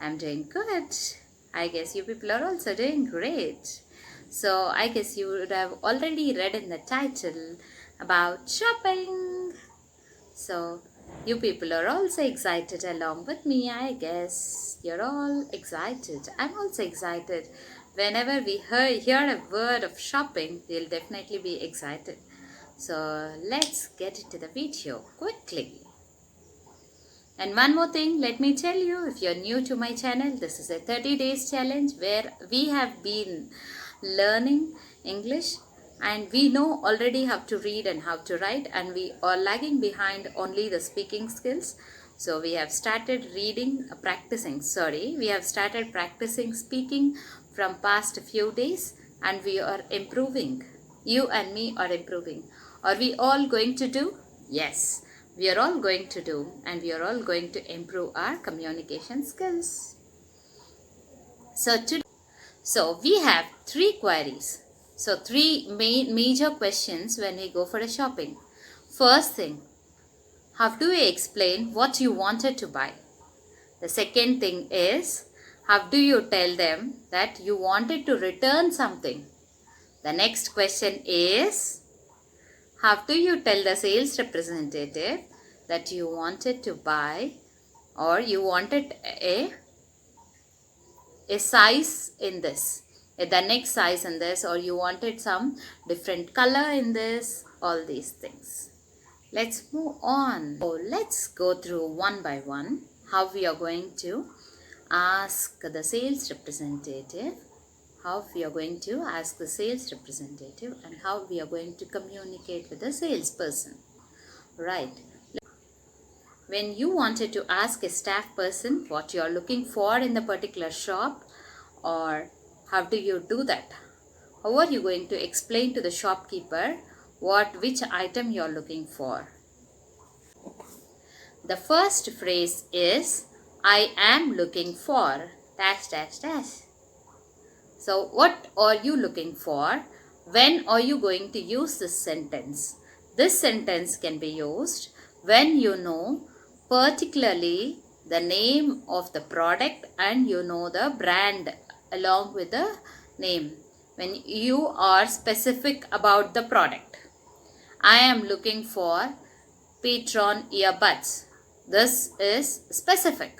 I'm doing good. I guess you people are also doing great. So, I guess you would have already read in the title about shopping. So, you people are also excited along with me, I guess. You're all excited. I'm also excited. Whenever we hear a word of shopping, we'll definitely be excited. So, let's get into the video quickly. And one more thing, let me tell you, if you're new to my channel, this is a 30 days challenge where we have been learning English and we know already how to read and how to write, and we are lagging behind only the speaking skills. So we have started we have started practicing speaking from past few days, and we are improving. You and me are improving. Are we all going to do? Yes, we are all going to do, and we are all going to improve our communication skills. So we have three queries. So three major questions when we go for a shopping. First thing, how do you explain what you wanted to buy? The second thing is, how do you tell them that you wanted to return something? The next question is, how do you tell the sales representative that you wanted to buy, or you wanted a size in this, the next size in this, or you wanted some different color in this, all these things. Let's move on. So let's go through one by one how we are going to ask the sales representative, and how we are going to communicate with the salesperson. Right. When you wanted to ask a staff person what you are looking for in the particular shop, or how do you do that? How are you going to explain to the shopkeeper which item you are looking for? The first phrase is, I am looking for dash dash dash. So what are you looking for? When are you going to use this sentence? This sentence can be used when you know particularly the name of the product and you know the brand along with the name. When you are specific about the product. I am looking for Petron earbuds. This is specific.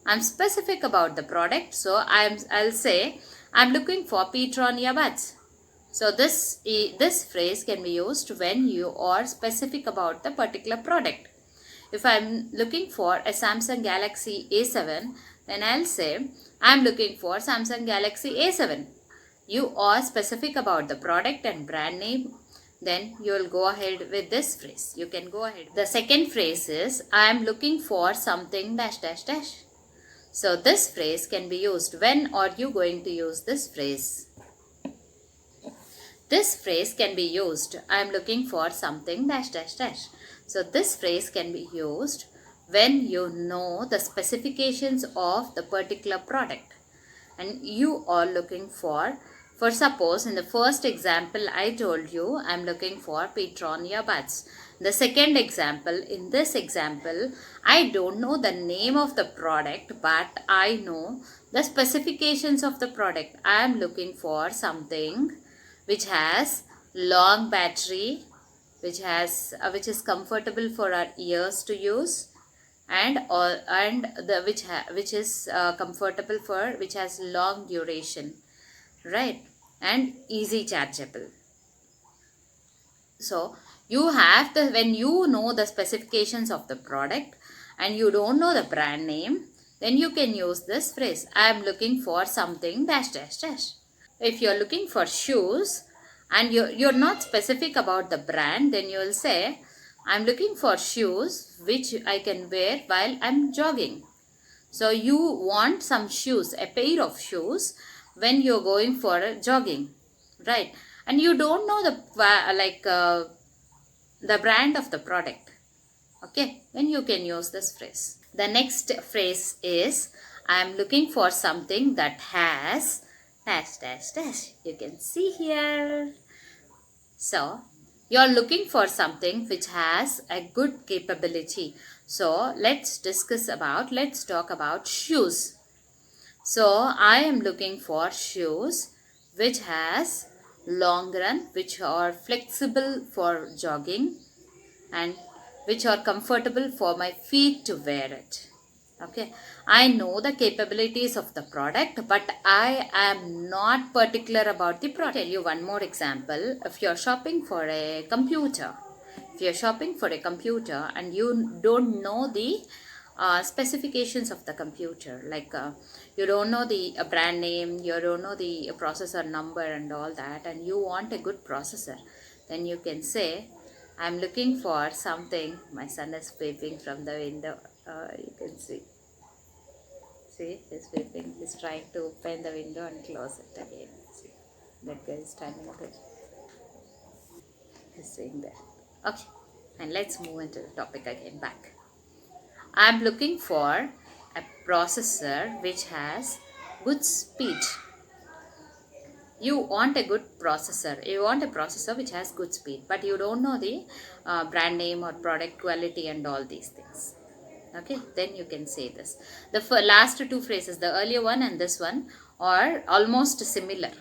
I'm specific about the product, so I'll say I'm looking for Petron earbuds. So this phrase can be used when you are specific about the particular product. If I'm looking for a Samsung Galaxy A7, then I'll say I'm looking for Samsung Galaxy A7. You are specific about the product and brand name, then you will go ahead with this phrase. You can go ahead. The second phrase is, I am looking for something dash dash dash. So this phrase can be used. When are you going to use this phrase? This phrase can be used, I am looking for something dash dash dash. So this phrase can be used when you know the specifications of the particular product and you are looking for suppose in the first example I told you I am looking for Petron earbuds. The second example, in this example, I don't know the name of the product, but I know the specifications of the product. I am looking for something which has long battery, which is comfortable for our ears to use, which has long duration, right, and easy chargeable. So you have when you know the specifications of the product and you don't know the brand name, then you can use this phrase, I am looking for something dash dash dash. If you're looking for shoes and you're not specific about the brand, then you will say, I'm looking for shoes which I can wear while I'm jogging. So you want some shoes, a pair of shoes when you're going for jogging, right? And you don't know the brand of the product. Okay, then you can use this phrase. The next phrase is, I am looking for something that has dash dash dash. You can see here. So you're looking for something which has a good capability. So let's talk about shoes. So I am looking for shoes which has long run, which are flexible for jogging and which are comfortable for my feet to wear it. Okay, I know the capabilities of the product, but I am not particular about the product. I'll tell you one more example. If you're shopping for a computer, if you're shopping for a computer and you don't know the specifications of the computer, like you don't know the brand name, you don't know the processor number and all that, and you want a good processor, then you can say, I'm looking for something. My son is peeping from the window. You can see. See, he's peeping. He's trying to open the window and close it again. See, that guy is standing there. He's saying that. Okay, and let's move into the topic again. Back. I'm looking for a processor which has good speed. You want a good processor. You want a processor which has good speed, but you don't know the brand name or product quality and all these things. Okay, then you can say this. The last two phrases, the earlier one and this one, are almost similar.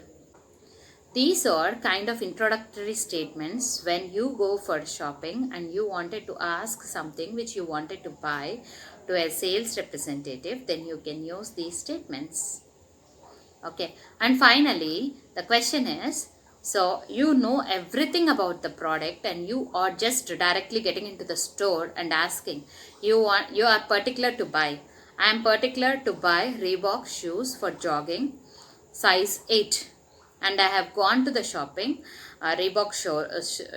These are kind of introductory statements when you go for shopping and you wanted to ask something which you wanted to buy to a sales representative, then you can use these statements. Okay, and finally the question is, so you know everything about the product and you are just directly getting into the store and asking, you are particular to buy, I am particular to buy Reebok shoes for jogging size 8, and I have gone to the shopping Reebok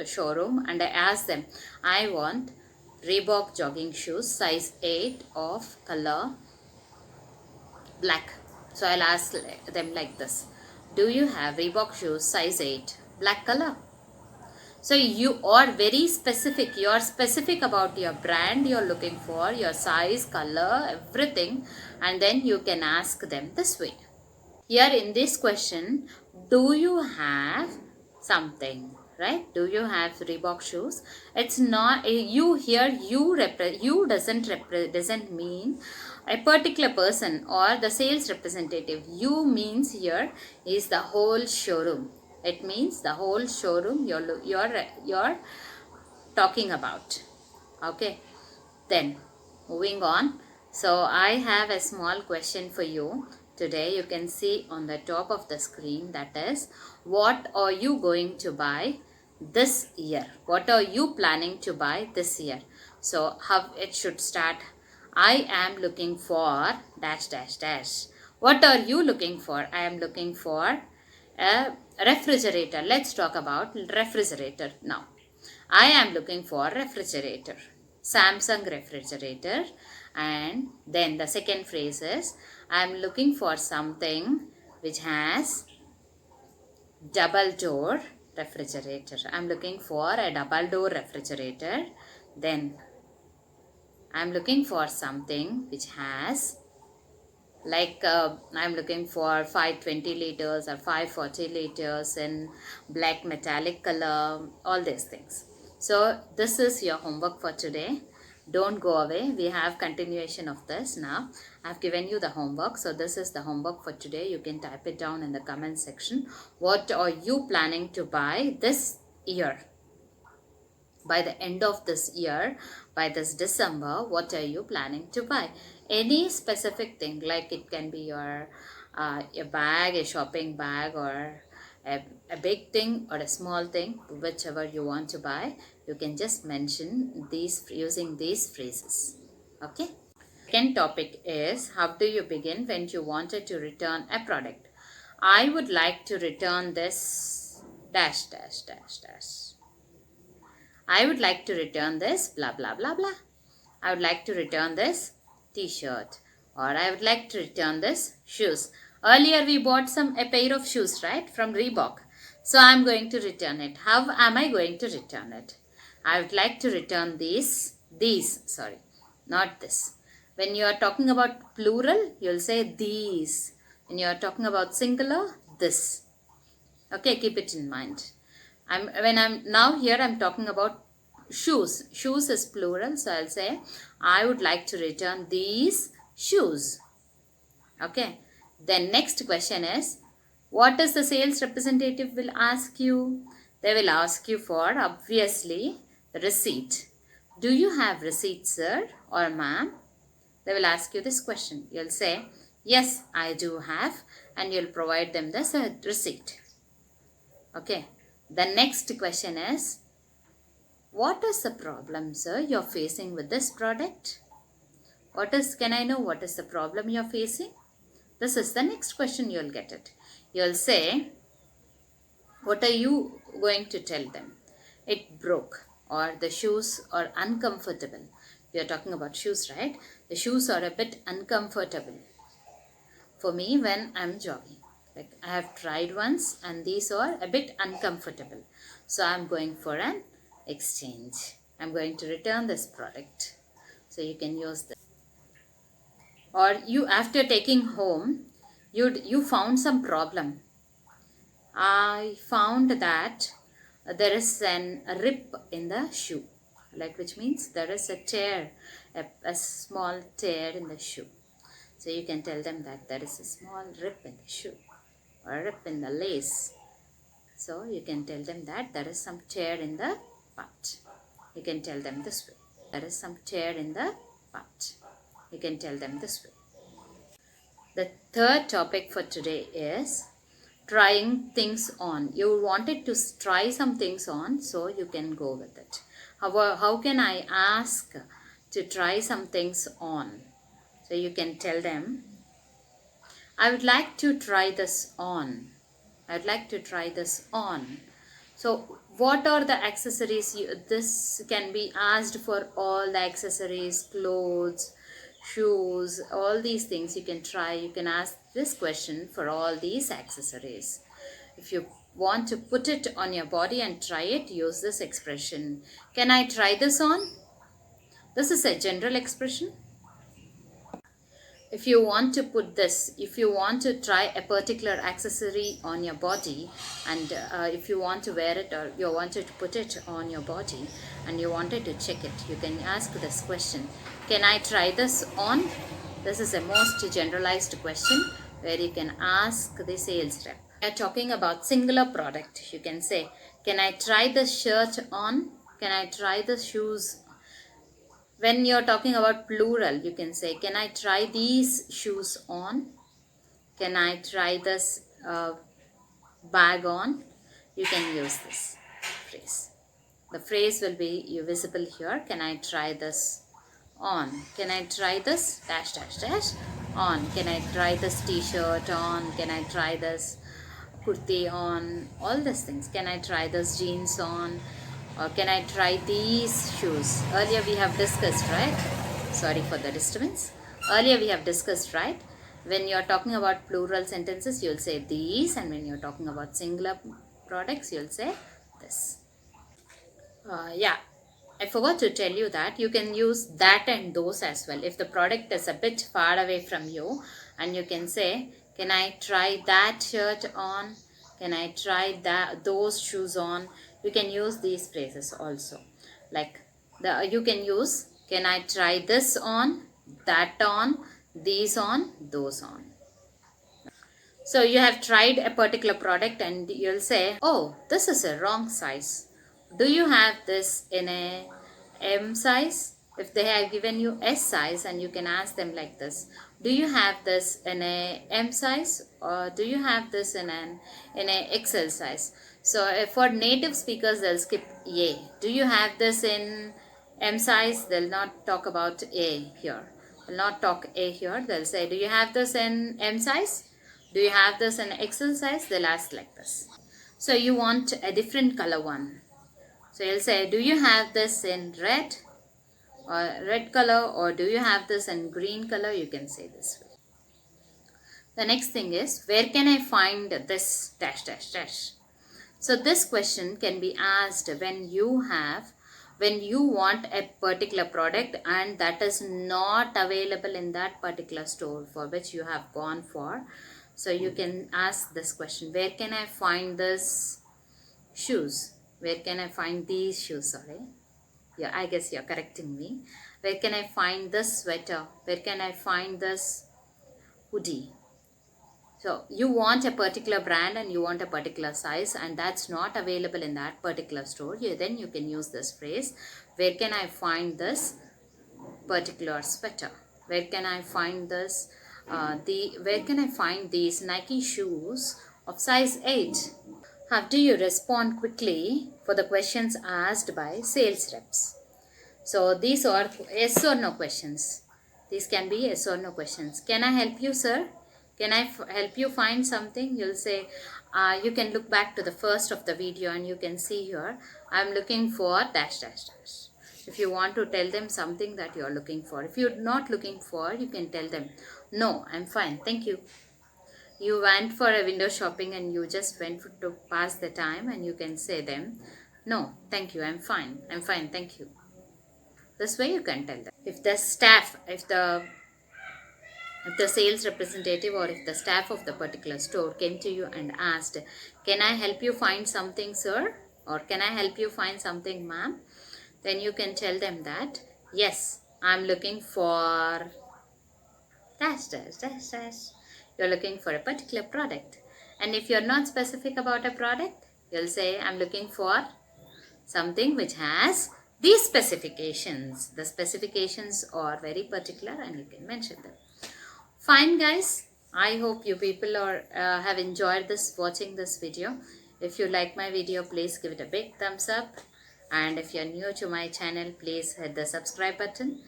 showroom and I asked them, I want Reebok jogging shoes size 8 of color black. So I'll ask them like this. Do you have Reebok shoes size 8 black color? So you are very specific. You are specific about your brand you're looking for, your size, color, everything. And then you can ask them this way. Here in this question, do you have something? Right? Do you have Reebok shoes? It's not you here. You doesn't mean a particular person or the sales representative. You means here is the whole showroom. It means the whole showroom you're talking about. Okay. Then moving on. So I have a small question for you. Today you can see on the top of the screen, that is, what are you going to buy this year? What are you planning to buy this year? So how it should start. I am looking for dash dash dash. What are you looking for? I am looking for a refrigerator. Let's talk about refrigerator now. I am looking for refrigerator. Samsung refrigerator. And then the second phrase is, I am looking for something which has double door refrigerator. I am looking for a double door refrigerator. Then I am looking for something which has like I'm looking for 520 liters or 540 liters in black metallic color, all these things. So this is your homework for today. Don't go away. We have continuation of this now. I've given you the homework. So this is the homework for today. You can type it down in the comment section. What are you planning to buy this year? By the end of this year, by this December, what are you planning to buy? Any specific thing, like it can be your a bag, a shopping bag, or a big thing or a small thing, whichever you want to buy, you can just mention these using these phrases. Okay. Second topic is, how do you begin when you wanted to return a product? I would like to return this dash dash dash dash. I would like to return this blah blah blah blah. I would like to return this t-shirt, or I would like to return this shoes. Earlier we bought a pair of shoes, right, from Reebok. So I am going to return it. How am I going to return it? I would like to return these, sorry, not this. When you are talking about plural, you'll say these. When you are talking about singular, this. Okay, keep it in mind. I'm talking about shoes. Shoes is plural, so I'll say I would like to return these shoes. Okay, Then next question is, what is the sales representative will ask you? They will ask you for, obviously, the receipt. Do you have receipt, sir or ma'am? They will ask you this question. You'll say, yes, I do have, and you'll provide them the receipt. Okay. The next question is, what is the problem, sir, you're facing with this product? Can I know what is the problem you're facing? This is the next question you'll get it. You'll say, what are you going to tell them? It broke, or the shoes are uncomfortable. We are talking about shoes, right? The shoes are a bit uncomfortable for me when I'm jogging. Like I have tried once and these are a bit uncomfortable. So I'm going for an exchange. I'm going to return this product. So you can use this. Or you, after taking home, you found some problem. I found that there is a rip in the shoe, like which means there is a tear, a small tear in the shoe. So you can tell them that there is a small rip in the shoe or a rip in the lace. So you can tell them that there is some tear in the part. You can tell them this way. There is some tear in the part. You can tell them this way. The third topic for today is trying things on. You wanted to try some things on, so you can go with it. How can I ask to try some things on? So you can tell them, I would like to try this on. I would like to try this on. So what are the accessories? This can be asked for all the accessories, clothes, shoes, all these things you can try. You can ask this question for all these accessories. If you want to put it on your body and try it, use this expression. Can I try this on? This is a general expression. If you want to put this, if you want to try a particular accessory on your body, and if you want to wear it or you wanted to put it on your body and you wanted to check it, you can ask this question, can I try this on? This is a most generalized question where you can ask the sales rep. We are talking about singular product. You can say, can I try this shirt on? Can I try the shoes? When you're talking about plural, you can say, can I try these shoes on? Can I try this bag on? You can use this phrase. The phrase will be visible here. Can I try this on? Can I try this dash dash dash on? Can I try this t-shirt on? Can I try this kurti on? All these things. Can I try this jeans on? Or can I try these shoes? Earlier we have discussed, right? Sorry for the disturbance. Earlier we have discussed, right? When you're talking about plural sentences, you'll say these, and when you're talking about singular products, you'll say this. Yeah, I forgot to tell you that you can use that and those as well. If the product is a bit far away from you, and you can say, can I try that shirt on? Can I try those shoes on? You can use these phrases also. Like you can use, can I try this on, that on, these on, those on. So you have tried a particular product and you'll say, oh, this is a wrong size. Do you have this in a M size? If they have given you S size, and you can ask them like this, do you have this in a M size, or do you have this in a XL size? So for native speakers, they'll skip A. Do you have this in M size? They'll not talk about A here. They'll not talk A here. They'll say, do you have this in M size? Do you have this in XL size? They'll ask like this. So you want a different color one. So you'll say, do you have this in red or red color, or do you have this in green color? You can say this way. The next thing is, where can I find this dash dash dash? So this question can be asked when you want a particular product and that is not available in that particular store for which you have gone for. So you can ask this question, where can I find this shoes? Where can I find these shoes? Sorry. Yeah, I guess you're correcting me. Where can I find this sweater? Where can I find this hoodie? So you want a particular brand and you want a particular size, and that's not available in that particular store. Then you can use this phrase, where can I find this particular sweater? Where can I find this where can I find these Nike shoes of size 8? How do you respond quickly for the questions asked by sales reps? So these are yes or no questions. These can be yes or no questions. Can I help you, sir? Can I help you find something? You'll say, you can look back to the first of the video and you can see here, I'm looking for dash dash dash. If you want to tell them something that you're looking for. If you're not looking for, you can tell them, no, I'm fine, thank you. You went for a window shopping and you just went to pass the time, and you can say them, no, thank you, I'm fine, thank you. This way you can tell them. If the staff, if the sales representative or if the staff of the particular store came to you and asked, can I help you find something, sir? Or can I help you find something, ma'am? Then you can tell them that, yes, I'm looking for dash dash dash dash. You're looking for a particular product. And if you're not specific about a product, you'll say, I'm looking for something which has these specifications. The specifications are very particular and you can mention them. Fine guys, I hope you people are have enjoyed this, watching this video. If you like my video, please give it a big thumbs up. And if you're new to my channel, please hit the subscribe button.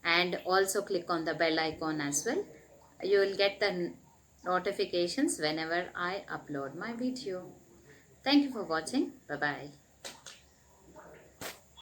And also click on the bell icon as well. You will get the notifications whenever I upload my video. Thank you for watching. Bye-bye.